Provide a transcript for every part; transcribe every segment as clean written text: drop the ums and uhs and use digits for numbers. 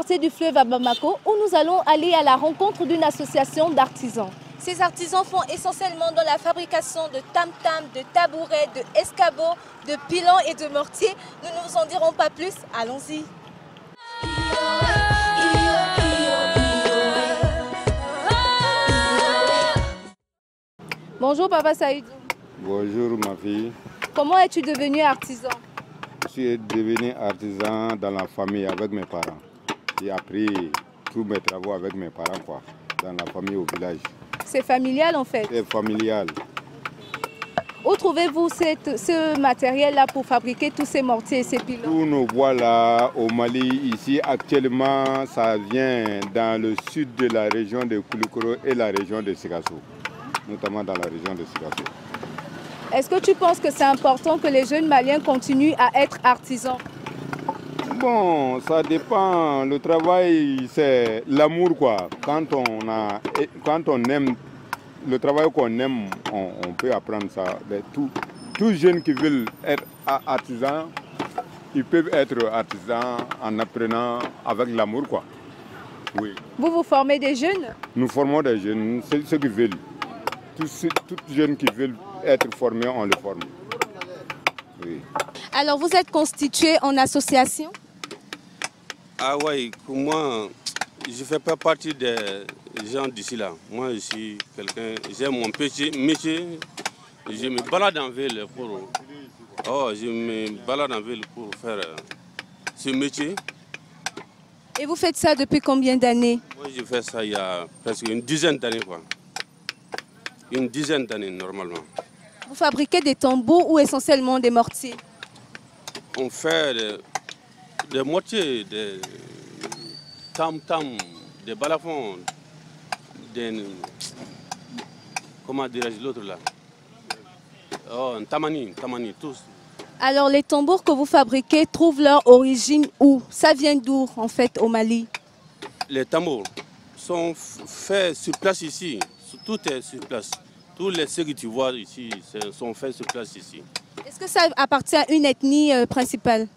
quartier du fleuve à Bamako où nous allons aller à la rencontre d'une association d'artisans. Ces artisans font essentiellement dans la fabrication de tam-tam, de tabourets, de escabeaux, de pilons et de mortiers. Nous ne vous en dirons pas plus, allons-y. Bonjour Papa Saïdou. Bonjour ma fille. Comment es-tu devenu artisan? Je suis devenu artisan dans la famille avec mes parents. J'ai appris tous mes travaux avec mes parents, quoi, dans la famille au village. C'est familial en fait? C'est familial. Où trouvez-vous ce matériel-là pour fabriquer tous ces mortiers et ces pilons? Tous nos bois là au Mali, ici actuellement, ça vient dans le sud de la région de Koulikoro et la région de Sikasso, notamment dans la région de Sikasso. Est-ce que tu penses que c'est important que les jeunes Maliens continuent à être artisans? Bon, ça dépend. Le travail, c'est l'amour, quoi. Quand on aime le travail qu'on aime, on peut apprendre ça. Tous jeunes qui veulent être artisans, ils peuvent être artisans en apprenant avec l'amour, quoi. Oui. Vous formez des jeunes? Nous formons des jeunes, ceux qui veulent. Tous jeunes qui veulent être formés, on les forme. Oui. Alors, vous êtes constitué en association? Ah oui, moi, je ne fais pas partie des gens d'ici là. Moi, je suis quelqu'un, j'ai mon petit métier. Je me balade en ville pour faire ce métier. Et vous faites ça depuis combien d'années? Moi, je fais ça il y a presque une dizaine d'années, quoi. Une dizaine d'années, normalement. Vous fabriquez des tambours ou essentiellement des mortiers? On fait des mortiers, des tam-tam, des balafons, des... Comment dirais-je l'autre là? Oh, un tamani, tous. Alors les tambours que vous fabriquez trouvent leur origine où? Ça vient d'où en fait au Mali? Les tambours sont faits sur place ici. Tout est sur place. Tous les ceux que tu vois ici sont faits sur place ici. Est-ce que ça appartient à une ethnie principale?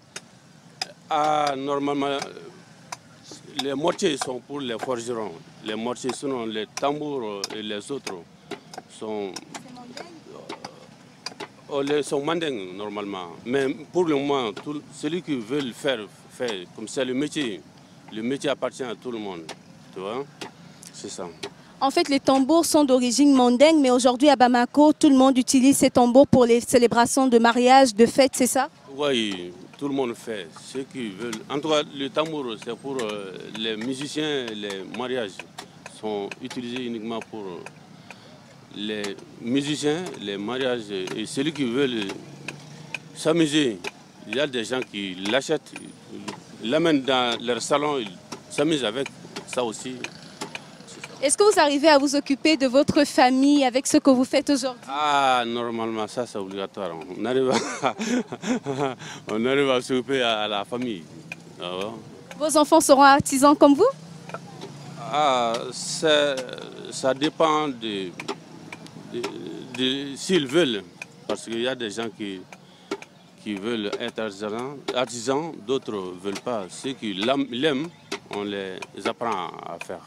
Ah, normalement, les mortiers sont pour les forgerons. Les mortiers, sinon les tambours et les autres sont mandingues normalement. Mais pour le moment, celui qui veut le faire, comme c'est le métier appartient à tout le monde. Tu vois? C'est ça. En fait, les tambours sont d'origine mandingue, mais aujourd'hui à Bamako, tout le monde utilise ces tambours pour les célébrations de mariage, de fêtes, c'est ça? Oui, tout le monde fait ce qu'ils veulent. En tout cas, le tambour, c'est pour les musiciens, les mariages sont utilisés uniquement pour les musiciens, les mariages. Et celui qui veut s'amuser, il y a des gens qui l'achètent, ils l'amènent dans leur salon, ils s'amusent avec ça aussi. Est-ce que vous arrivez à vous occuper de votre famille avec ce que vous faites aujourd'hui? Ah, normalement, ça c'est obligatoire. On arrive à s'occuper à la famille. Ah, vos enfants seront artisans comme vous? Ah, ça dépend s'ils veulent. Parce qu'il y a des gens qui veulent être artisans, d'autres ne veulent pas. Ceux qui l'aiment, on les apprend à faire.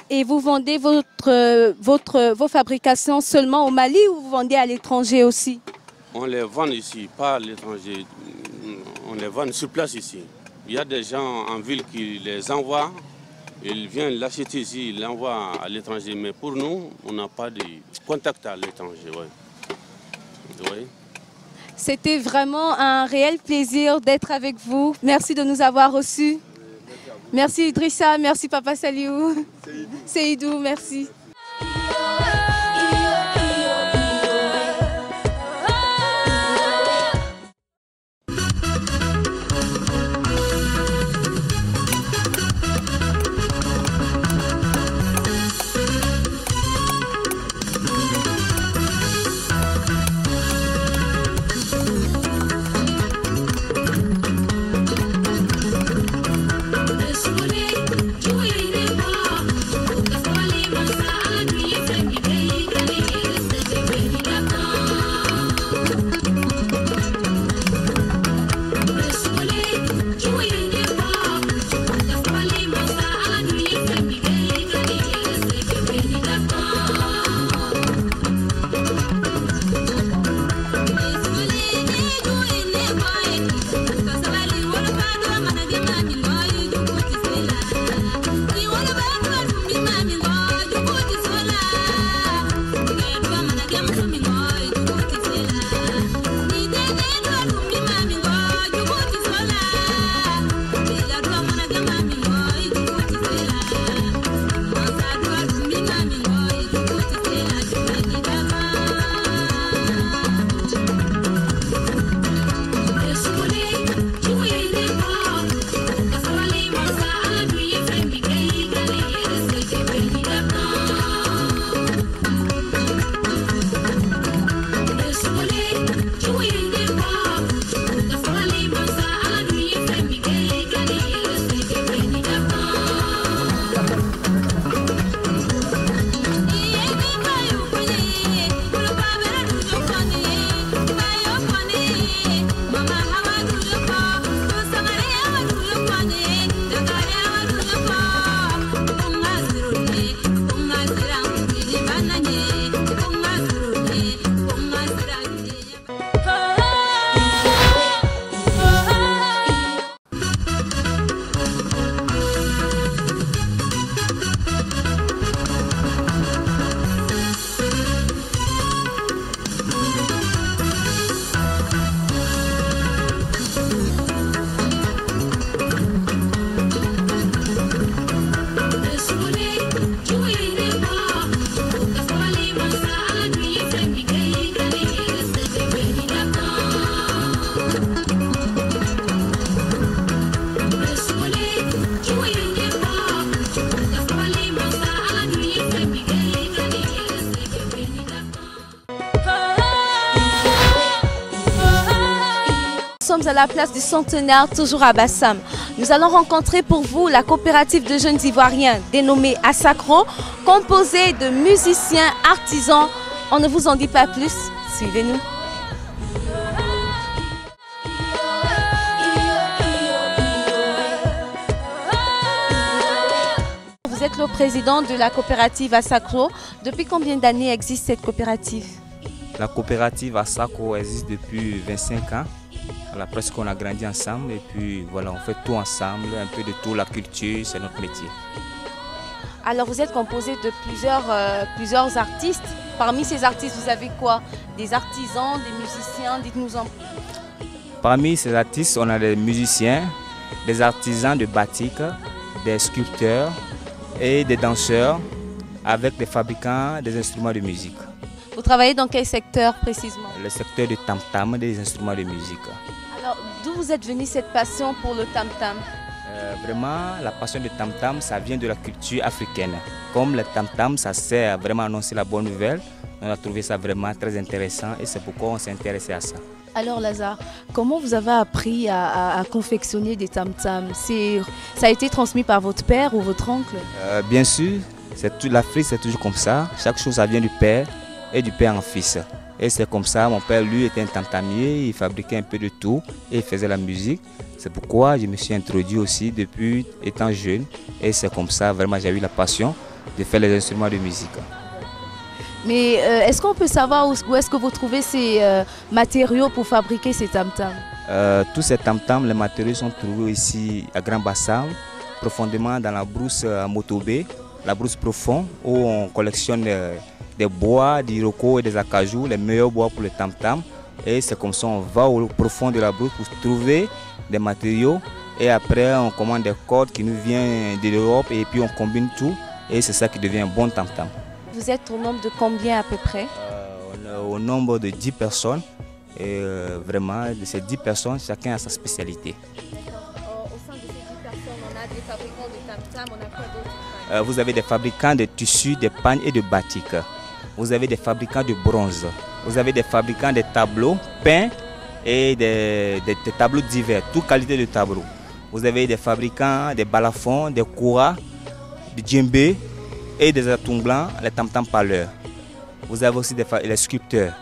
Et vous vendez vos fabrications seulement au Mali ou vous vendez à l'étranger aussi? On les vend ici, pas à l'étranger. On les vend sur place ici. Il y a des gens en ville qui les envoient. Ils viennent l'acheter ici, ils l'envoient à l'étranger. Mais pour nous, on n'a pas de contact à l'étranger. Ouais. Ouais. C'était vraiment un réel plaisir d'être avec vous. Merci de nous avoir reçus. Merci Idrissa, merci Papa Saliou. Seydou, merci. Julie, Julie, sommes à la place du Centenaire, toujours à Bassam. Nous allons rencontrer pour vous la coopérative de jeunes Ivoiriens dénommée Asakro, composée de musiciens, artisans. On ne vous en dit pas plus, suivez-nous. Vous êtes le président de la coopérative Asakro. Depuis combien d'années existe cette coopérative? La coopérative Asakro existe depuis 25 ans. Voilà, presque on a grandi ensemble et puis voilà, on fait tout ensemble, un peu de tout, la culture, c'est notre métier. Alors vous êtes composé de plusieurs artistes. Parmi ces artistes, vous avez quoi? Des artisans, des musiciens, dites-nous-en. Parmi ces artistes, on a des musiciens, des artisans de batik, des sculpteurs et des danseurs avec des fabricants des instruments de musique. Vous travaillez dans quel secteur précisément? Le secteur du tam-tam, des instruments de musique. Alors, d'où vous êtes venu cette passion pour le tam-tam? Vraiment, la passion du tam-tam, ça vient de la culture africaine. Comme le tam-tam, ça sert à vraiment annoncer la bonne nouvelle, on a trouvé ça vraiment très intéressant et c'est pourquoi on s'est intéressé à ça. Alors Lazare, comment vous avez appris à confectionner des tam-tams? Ça a été transmis par votre père ou votre oncle? Bien sûr, l'Afrique c'est toujours comme ça, chaque chose ça vient du père et du père en fils. Et c'est comme ça, mon père lui était un tam-tamier, il fabriquait un peu de tout et il faisait la musique. C'est pourquoi je me suis introduit aussi depuis étant jeune et c'est comme ça vraiment j'ai eu la passion de faire les instruments de musique. Mais est-ce qu'on peut savoir où est-ce que vous trouvez ces matériaux pour fabriquer ces tam-tams? Tous ces tam-tams, les matériaux sont trouvés ici à Grand Bassam, profondément dans la brousse à Motobé, la brousse profonde où on collectionne des bois, des iroko et des acajou, les meilleurs bois pour le tam-tam. Et c'est comme ça on va au profond de la brousse pour trouver des matériaux et après on commande des cordes qui nous viennent de l'Europe et puis on combine tout et c'est ça qui devient un bon tam-tam. Vous êtes au nombre de combien à peu près? On est au nombre de 10 personnes et vraiment de ces 10 personnes chacun a sa spécialité. Au sein de ces 10 personnes on a des fabricants de tam-tam, on a quoi d'autre? Vous avez des fabricants de tissus, de pagnes et de batik. Vous avez des fabricants de bronze. Vous avez des fabricants de tableaux peints et des tableaux divers, toute qualité de tableaux. Vous avez des fabricants de balafons, des kouras, des djembés et des atunglans, les tam-tam parleurs. Vous avez aussi les sculpteurs.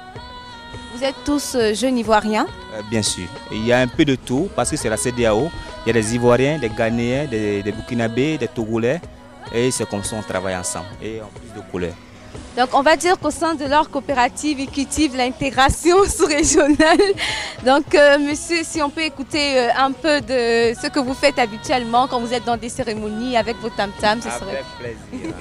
Vous êtes tous jeunes Ivoiriens? Bien sûr. Il y a un peu de tout parce que c'est la CEDEAO. Il y a des Ivoiriens, des Ghanéens, des Burkinabés, des Togolais. Et c'est comme ça qu'on travaille ensemble et en plus de couleurs. Donc on va dire qu'au sein de leur coopérative, ils cultivent l'intégration sous-régionale. Donc monsieur, si on peut écouter un peu de ce que vous faites habituellement quand vous êtes dans des cérémonies avec vos tam-tams, ce serait... Avec plaisir.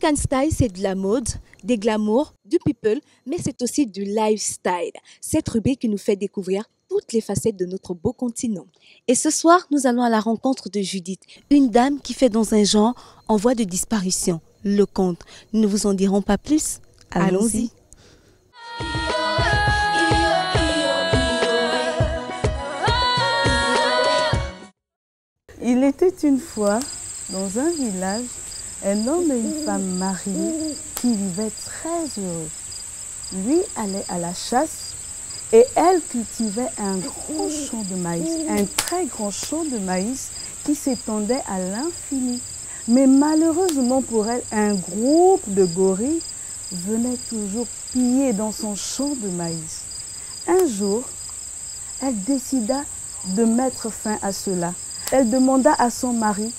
African Style, c'est de la mode, des glamours, du people, mais c'est aussi du lifestyle. Cette rubrique qui nous fait découvrir toutes les facettes de notre beau continent. Et ce soir, nous allons à la rencontre de Judith, une dame qui fait dans un genre en voie de disparition, le conte. Nous ne vous en dirons pas plus. Allons-y. Il était une fois, dans un village, un homme et une femme mariés qui vivaient très heureux. Lui allait à la chasse et elle cultivait un grand champ de maïs, un très grand champ de maïs qui s'étendait à l'infini. Mais malheureusement pour elle, un groupe de gorilles venait toujours piller dans son champ de maïs. Un jour, elle décida de mettre fin à cela. Elle demanda à son mari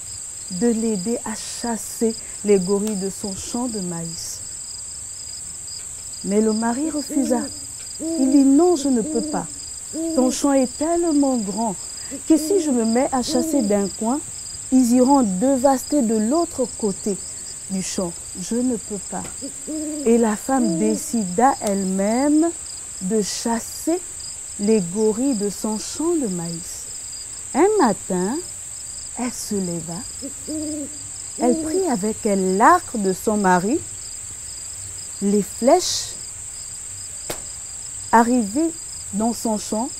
de l'aider à chasser les gorilles de son champ de maïs. Mais le mari refusa. Il dit non, je ne peux pas. Ton champ est tellement grand que si je me mets à chasser d'un coin, ils iront dévaster de l'autre côté du champ. Je ne peux pas. Et la femme décida elle-même de chasser les gorilles de son champ de maïs. Un matin, elle se leva, elle prit avec elle l'arc de son mari, les flèches. Arrivée dans son champ,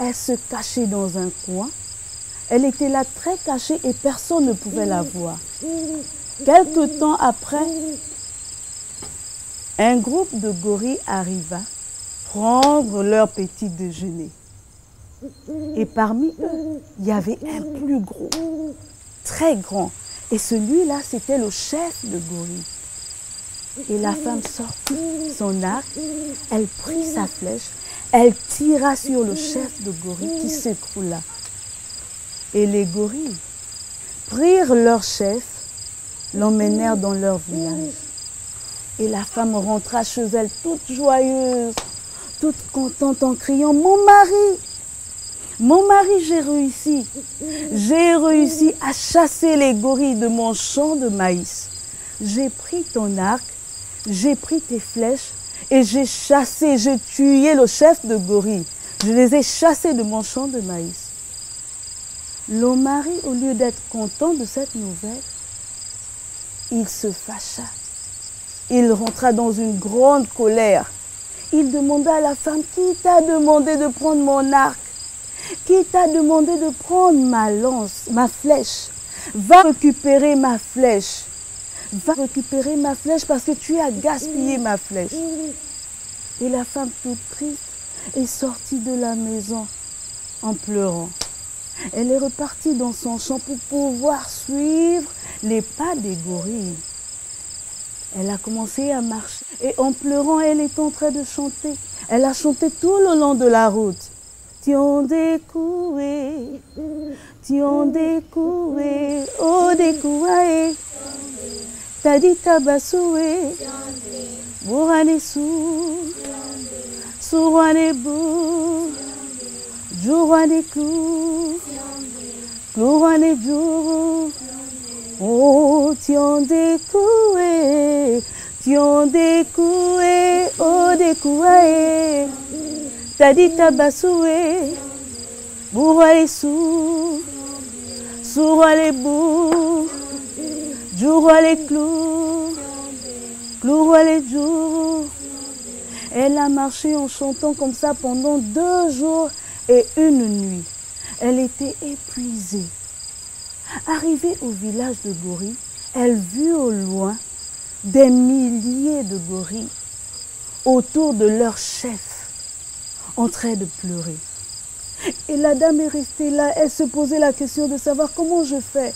elle se cachait dans un coin. Elle était là très cachée et personne ne pouvait la voir. Quelque temps après, un groupe de gorilles arriva prendre leur petit déjeuner. Et parmi eux, il y avait un plus gros, très grand. Et celui-là, c'était le chef de gorille. Et la femme sortit son arc, elle prit sa flèche, elle tira sur le chef de gorille qui s'écroula. Et les gorilles prirent leur chef, l'emmenèrent dans leur village. Et la femme rentra chez elle toute joyeuse, toute contente en criant « Mon mari !» Mon mari, j'ai réussi à chasser les gorilles de mon champ de maïs. J'ai pris ton arc, j'ai pris tes flèches et j'ai tué le chef de gorilles. Je les ai chassés de mon champ de maïs. Le mari, au lieu d'être content de cette nouvelle, il se fâcha. Il rentra dans une grande colère. Il demanda à la femme « Qui t'a demandé de prendre mon arc ? Qui t'a demandé de prendre ma lance, ma flèche? Va récupérer ma flèche. Va récupérer ma flèche parce que tu as gaspillé ma flèche. » Et la femme toute triste est sortie de la maison en pleurant. Elle est repartie dans son champ pour pouvoir suivre les pas des gorilles. Elle a commencé à marcher et en pleurant, elle est en train de chanter. Elle a chanté tout le long de la route. Tionde koué, oh dekouaé, tadi tabasoué, bourane sou, souane bou, jouane clou, clouane djourou, oh tionde koué, oh dekouaé. Tadi tabasoué, bourale sou, souale bou, jouale clou, clouale djou. Elle a marché en chantant comme ça pendant 2 jours et 1 nuit. Elle était épuisée. Arrivée au village de gorilles, elle vit au loin des milliers de gorilles autour de leur chef, en train de pleurer. Et la dame est restée là, elle se posait la question de savoir comment je fais.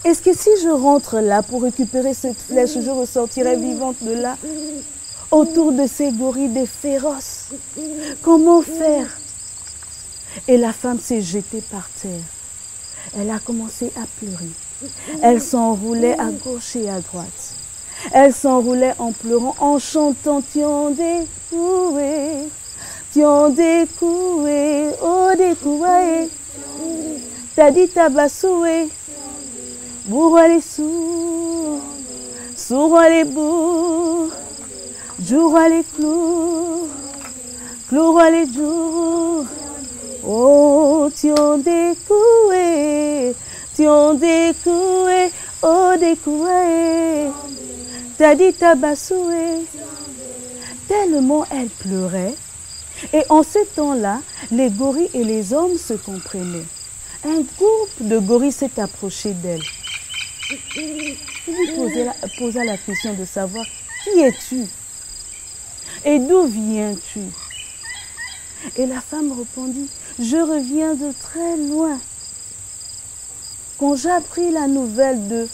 Est-ce que si je rentre là pour récupérer cette flèche, je ressortirai vivante de là, autour de ces gorilles des féroces? Comment faire? Et la femme s'est jetée par terre. Elle a commencé à pleurer. Elle s'enroulait à gauche et à droite. Elle s'enroulait en pleurant, en chantant « Tionde koué ». Tionde koué, oh dekouaé, tadi tabasoué, bourale sou, Souroi les bourgs, joueroi les clous, cloueroi les jours. Oh, tion découé, oh découé, t'as dit tabassoué. Tellement elle pleurait. Et en ce temps-là, les gorilles et les hommes se comprenaient. Un groupe de gorilles s'est approché d'elle. Il lui posa la question de savoir qui es-tu et d'où viens-tu. Et la femme répondit, je reviens de très loin. Quand j'ai appris la nouvelle de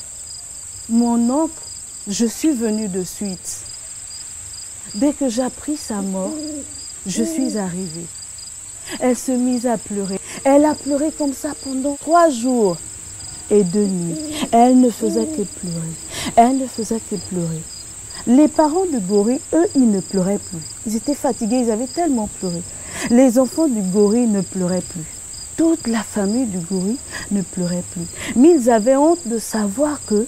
mon oncle, je suis venue de suite. Dès que j'ai appris sa mort, je suis arrivée. Elle se mit à pleurer. Elle a pleuré comme ça pendant 3 jours et 2 nuits. Elle ne faisait que pleurer. Elle ne faisait que pleurer. Les parents du gorille, eux, ils ne pleuraient plus. Ils étaient fatigués, ils avaient tellement pleuré. Les enfants du gorille ne pleuraient plus. Toute la famille du gorille ne pleurait plus. Mais ils avaient honte de savoir que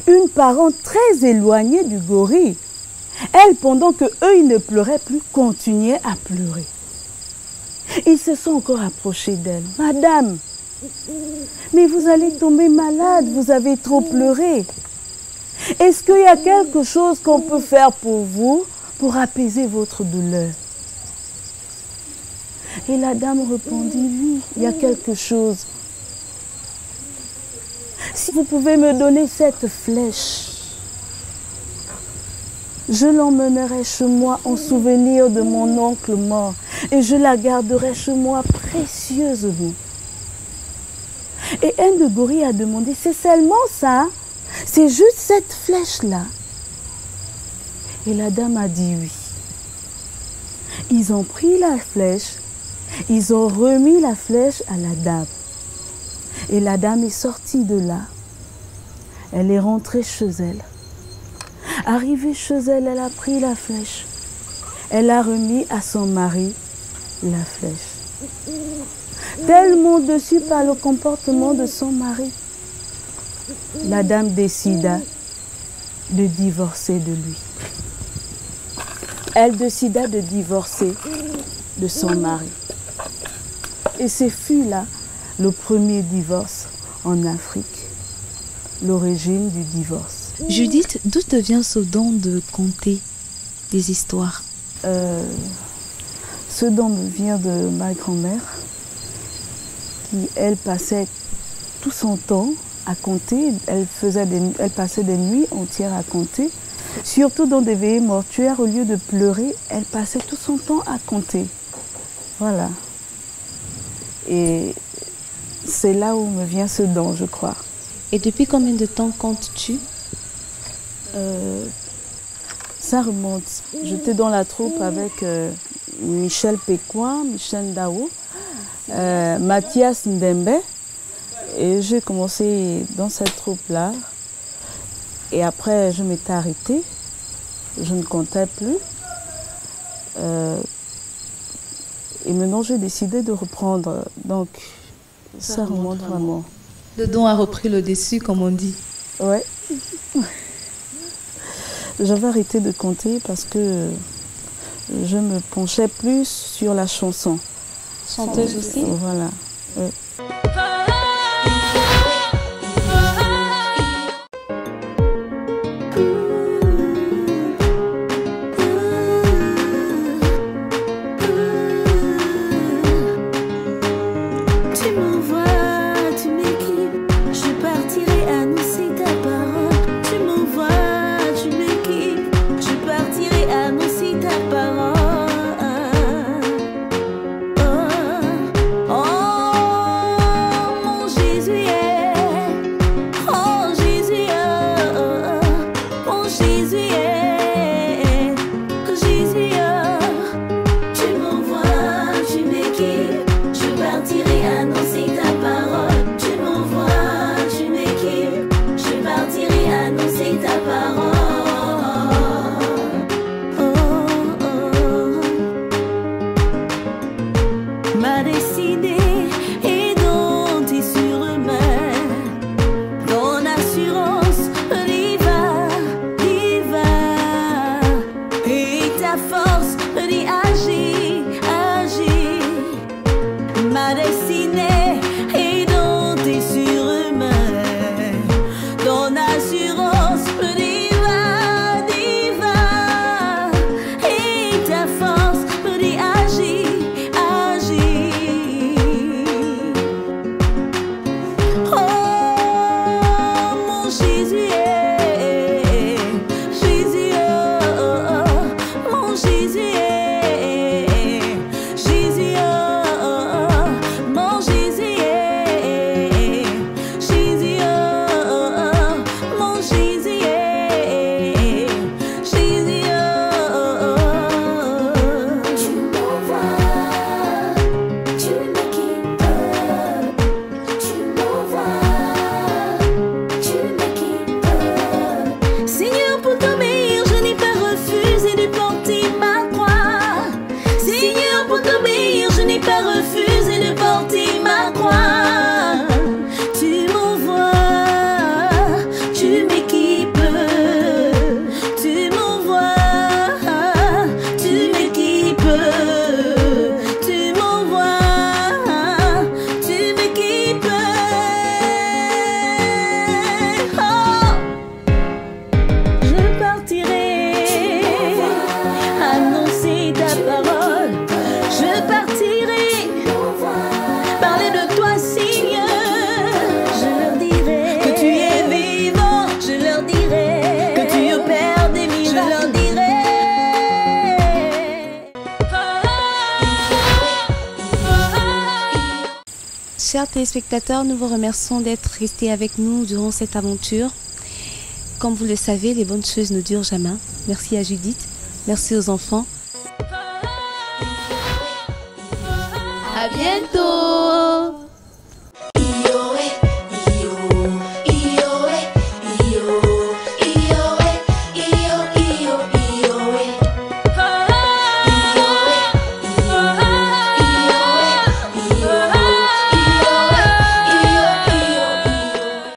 une parente très éloignée du gorille, elle, pendant que eux, ils ne pleuraient plus, continuait à pleurer. Ils se sont encore approchés d'elle. Madame, mais vous allez tomber malade, vous avez trop pleuré. Est-ce qu'il y a quelque chose qu'on peut faire pour vous, pour apaiser votre douleur? Et la dame répondit, oui, il y a quelque chose. Si vous pouvez me donner cette flèche, je l'emmènerai chez moi en souvenir de mon oncle mort et je la garderai chez moi précieusement. Et un de gorilles a demandé, c'est seulement ça? C'est juste cette flèche-là? Et la dame a dit oui. Ils ont pris la flèche, ils ont remis la flèche à la dame. Et la dame est sortie de là. Elle est rentrée chez elle. Arrivée chez elle, elle a pris la flèche. Elle a remis à son mari la flèche. Tellement déçue par le comportement de son mari, la dame décida de divorcer de lui. Elle décida de divorcer de son mari. Et ce fut là le premier divorce en Afrique, l'origine du divorce. Judith, d'où te vient ce don de conter des histoires? Ce don me vient de ma grand-mère, qui, elle, passait tout son temps à conter. Elle passait des nuits entières à conter. Surtout dans des veillées mortuaires, au lieu de pleurer, elle passait tout son temps à conter. Voilà. Et c'est là où me vient ce don, je crois. Et depuis combien de temps comptes-tu? Ça remonte. J'étais dans la troupe avec Michel Pécoin, Michel Ndao, Mathias Ndembe. Et j'ai commencé dans cette troupe-là. Et après, je m'étais arrêtée. Je ne comptais plus. Et maintenant, j'ai décidé de reprendre. Donc, ça remonte vraiment. Le don a repris le dessus, comme on dit. Ouais. J'avais arrêté de compter parce que je me penchais plus sur la chanson. Chanteuse aussi? Voilà. Ouais. Oh, chers téléspectateurs, nous vous remercions d'être restés avec nous durant cette aventure. Comme vous le savez, les bonnes choses ne durent jamais. Merci à Judith, merci aux enfants. À bientôt.